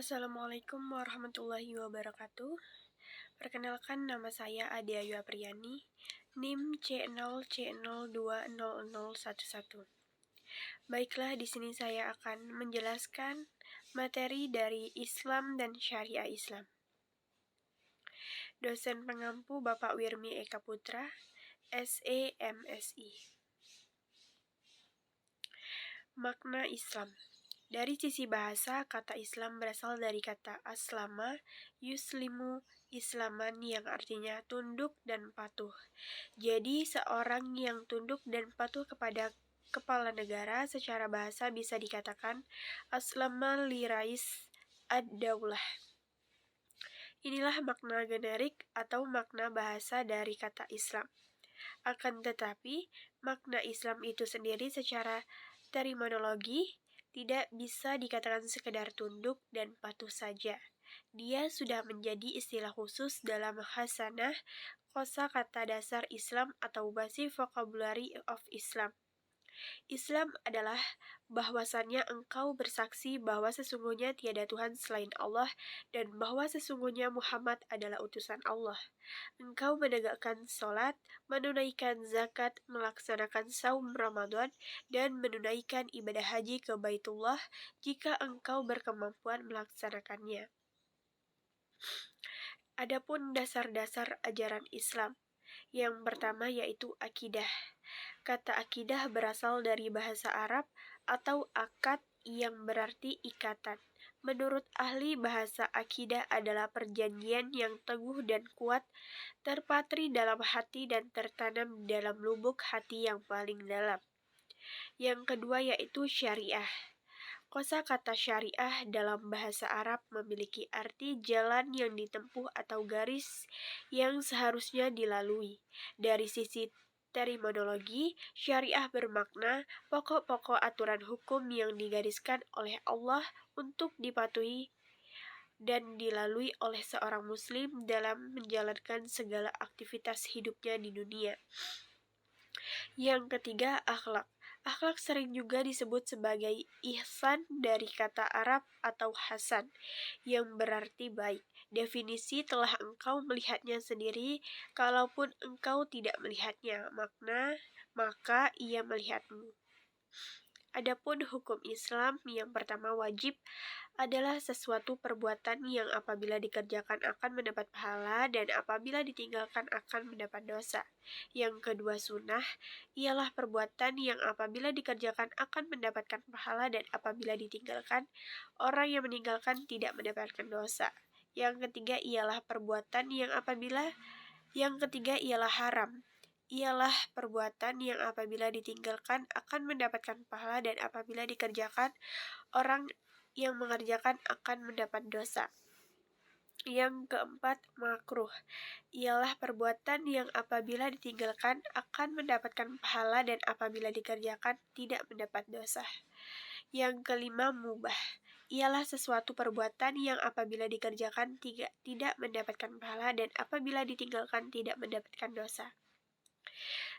Assalamualaikum warahmatullahi wabarakatuh. Perkenalkan, nama saya Ade Ayu Apriyani, NIM C0C020011. Baiklah, di sini saya akan menjelaskan materi dari Islam dan Syariah Islam. Dosen pengampu Bapak Wirmi Eka Putra, SE MSI. Makna Islam. Dari sisi bahasa, kata Islam berasal dari kata aslama, yuslimu, islaman yang artinya tunduk dan patuh. Jadi, seorang yang tunduk dan patuh kepada kepala negara secara bahasa bisa dikatakan aslama li rais ad-daulah. Inilah makna generik atau makna bahasa dari kata Islam. Akan tetapi, makna Islam itu sendiri secara terminologi tidak bisa dikatakan sekedar tunduk dan patuh saja. Dia sudah menjadi istilah khusus dalam khasanah kosakata dasar Islam atau basic vocabulary of Islam. Islam adalah bahwasannya engkau bersaksi bahwa sesungguhnya tiada Tuhan selain Allah dan bahwa sesungguhnya Muhammad adalah utusan Allah. Engkau menegakkan sholat, menunaikan zakat, melaksanakan saum Ramadan, dan menunaikan ibadah haji ke Baitullah jika engkau berkemampuan melaksanakannya. Adapun dasar-dasar ajaran Islam. Yang pertama yaitu akidah. Kata akidah berasal dari bahasa Arab atau akad yang berarti ikatan. Menurut ahli bahasa, akidah adalah perjanjian yang teguh dan kuat, terpatri dalam hati dan tertanam dalam lubuk hati yang paling dalam. Yang kedua yaitu syariah. Kosakata syariah dalam bahasa Arab memiliki arti jalan yang ditempuh atau garis yang seharusnya dilalui. Dari sisi terminologi, syariah bermakna pokok-pokok aturan hukum yang digariskan oleh Allah untuk dipatuhi dan dilalui oleh seorang muslim dalam menjalankan segala aktivitas hidupnya di dunia. Yang ketiga, akhlak. Akhlak sering juga disebut sebagai ihsan dari kata Arab atau hasan, yang berarti baik. Definisi telah engkau melihatnya sendiri, kalaupun engkau tidak melihatnya, maka ia melihatmu. Adapun hukum Islam, yang pertama wajib adalah sesuatu perbuatan yang apabila dikerjakan akan mendapat pahala dan apabila ditinggalkan akan mendapat dosa. Yang kedua sunnah ialah perbuatan yang apabila dikerjakan akan mendapatkan pahala dan apabila ditinggalkan, orang yang meninggalkan tidak mendapatkan dosa. Yang ketiga ialah haram. Ialah perbuatan yang apabila ditinggalkan akan mendapatkan pahala dan apabila dikerjakan, orang yang mengerjakan akan mendapat dosa. Yang keempat, makruh. Ialah perbuatan yang apabila ditinggalkan akan mendapatkan pahala dan apabila dikerjakan tidak mendapat dosa. Yang kelima, mubah. Ialah sesuatu perbuatan yang apabila dikerjakan tidak mendapatkan pahala dan apabila ditinggalkan tidak mendapatkan dosa.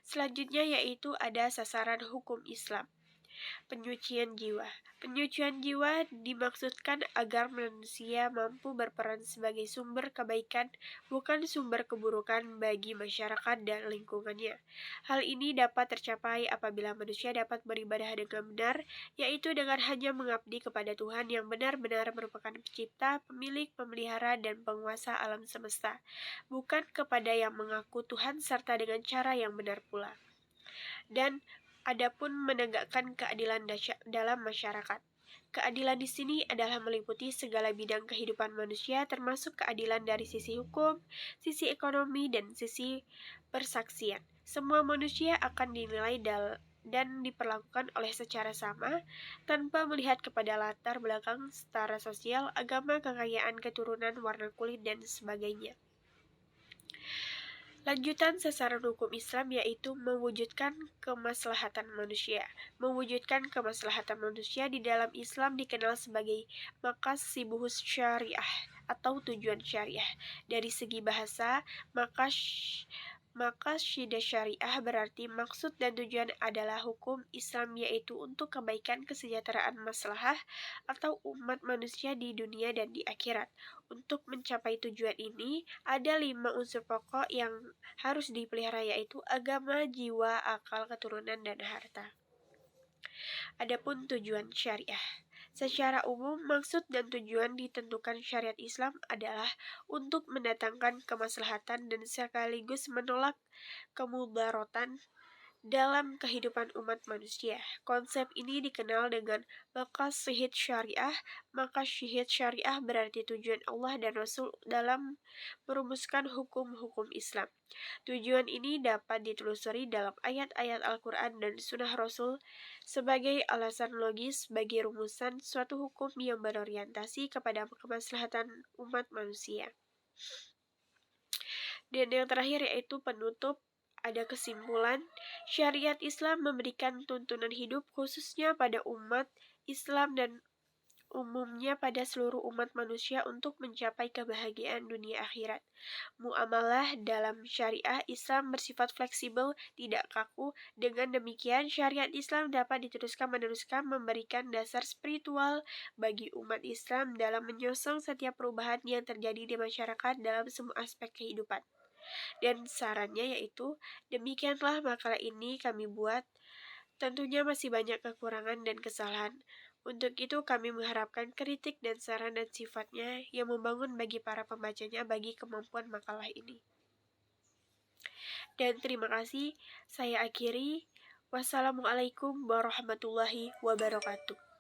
Selanjutnya yaitu ada sasaran hukum Islam. Penyucian jiwa. Penyucian jiwa dimaksudkan agar manusia mampu berperan sebagai sumber kebaikan, bukan sumber keburukan bagi masyarakat dan lingkungannya. Hal ini dapat tercapai apabila manusia dapat beribadah dengan benar, yaitu dengan hanya mengabdi kepada Tuhan yang benar-benar merupakan pencipta, pemilik, pemelihara, dan penguasa alam semesta, bukan kepada yang mengaku Tuhan serta dengan cara yang benar pula. Dan adapun menegakkan keadilan dalam masyarakat. Keadilan di sini adalah meliputi segala bidang kehidupan manusia termasuk keadilan dari sisi hukum, sisi ekonomi, dan sisi persaksian. Semua manusia akan dinilai dan diperlakukan oleh secara sama tanpa melihat kepada latar belakang setara sosial, agama, kekayaan, keturunan, warna kulit, dan sebagainya. Lanjutan sasaran hukum Islam yaitu mewujudkan kemaslahatan manusia. Mewujudkan kemaslahatan manusia di dalam Islam dikenal sebagai maqasibuhus syariah atau tujuan syariah. Dari segi bahasa, Maqasid syariah berarti maksud dan tujuan adalah hukum Islam, yaitu untuk kebaikan kesejahteraan maslahah atau umat manusia di dunia dan di akhirat. Untuk mencapai tujuan ini, ada 5 unsur pokok yang harus dipelihara, yaitu agama, jiwa, akal, keturunan, dan harta. Adapun tujuan syariah. Secara umum, maksud dan tujuan ditentukan syariat Islam adalah untuk mendatangkan kemaslahatan dan sekaligus menolak kemudaratan dalam kehidupan umat manusia. Konsep ini dikenal dengan maqasid syariah. Maqasid syariah berarti tujuan Allah dan Rasul dalam merumuskan hukum-hukum Islam. Tujuan ini dapat ditelusuri dalam ayat-ayat Al-Quran dan Sunnah Rasul sebagai alasan logis bagi rumusan suatu hukum yang berorientasi kepada kemaslahatan umat manusia. Dan yang terakhir yaitu penutup. Ada kesimpulan, syariat Islam memberikan tuntunan hidup khususnya pada umat Islam dan umumnya pada seluruh umat manusia untuk mencapai kebahagiaan dunia akhirat. Muamalah dalam syariah Islam bersifat fleksibel, tidak kaku. Dengan demikian, syariat Islam dapat diteruskan-meneruskan memberikan dasar spiritual bagi umat Islam dalam menyongsong setiap perubahan yang terjadi di masyarakat dalam semua aspek kehidupan. Dan sarannya yaitu, demikianlah makalah ini kami buat. Tentunya masih banyak kekurangan dan kesalahan. Untuk itu kami mengharapkan kritik dan saran dan sifatnya yang membangun bagi para pembacanya bagi kemampuan makalah ini. Dan terima kasih, saya akhiri. Wassalamualaikum warahmatullahi wabarakatuh.